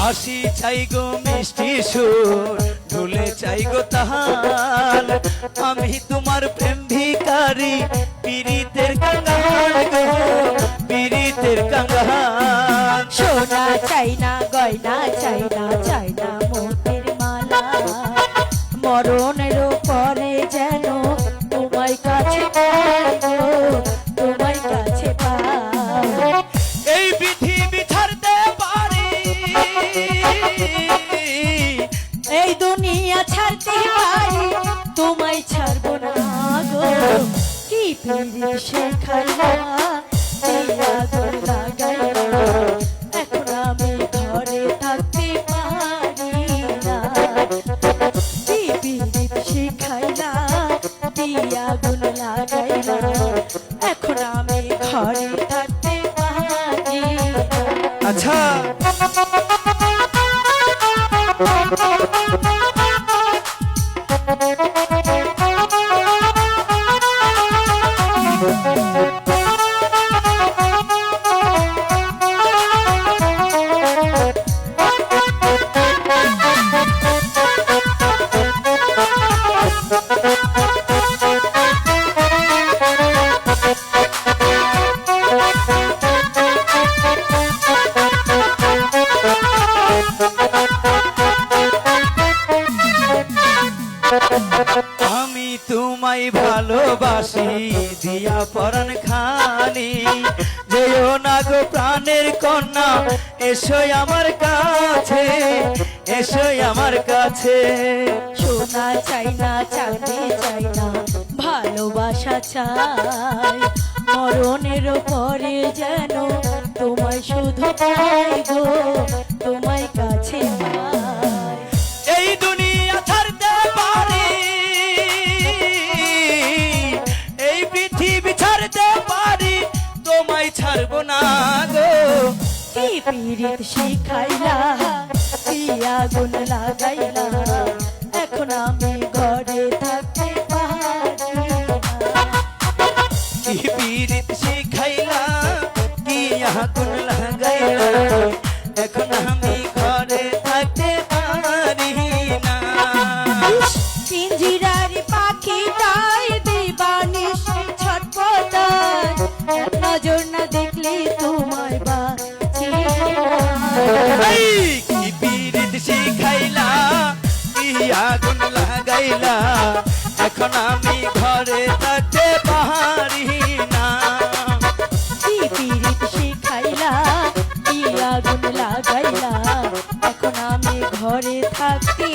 হাসি চাই গো মিষ্টি সুর, ঢুলে চাই গো তাহার। আমি তোমার প্রেম ভিখারি, পীড়িতের কাঙ্গাল গো, পীড়িতের কাঙ্গাল। সোনা চাই না, গয়না চাই না, চাই না মোতির মালা। মরণের পরে যেন তোমায় কাছে পাই গো, তোমায় কাছে পাই। এই পৃথিবী ছাড়তে পারি, এই দুনিয়া ছাড়তে পারি, তোমায় ছাড়বো না গো। কি পীড়িত শেখাইলা, এই আগুন লাগাইলা, এখন আমি ঘরে থাকতে পারি না। কি পীড়িত শেখাইলা, এই আগুন লাগাইলা, এখন আমি ঘরে থাকতে পারি না। আচ্ছা আমি তোমায় ভালোবাসি দিয়া পরাণ খানি, যেও না গো প্রাণের কন্যা, এসো আমার কাছে, এসো আমার কাছে। সোনা চাই না, চাঁদি চাই না, ভালোবাসা চাই। মরণের পরে যেন তোমায় শুধু পাই গো, তোমায় কাছে পাই। এই দুনিয়া ছাড়তে পারি, এই পৃথিবী ছাড়তে পারি, তোমায় ছাড়বো না গো। কি পীড়িত শিখাইলা, কি আগুন লাগাইলা, এখন আমি ঘরে থাকতে পারি না। কি পীড়িত শিখাইলা, কি আগুন লাগাইলা, এখন আমি ঘরে থাকতে পারি না। পিঞ্জিরার পাখিটাই দিবানিশি ছটপটায়, এক নজর না দেখলে তোমায় বাঁচি না। এই কি পীড়িত শিখাইলা, কি আগুন লাগাইলা, এখন আমি ঘরে থাকতে পারি না। কি পীড়িত শিখাইলা, কি আগুন লাগাইলা, এখন আমি ঘরে থাকতে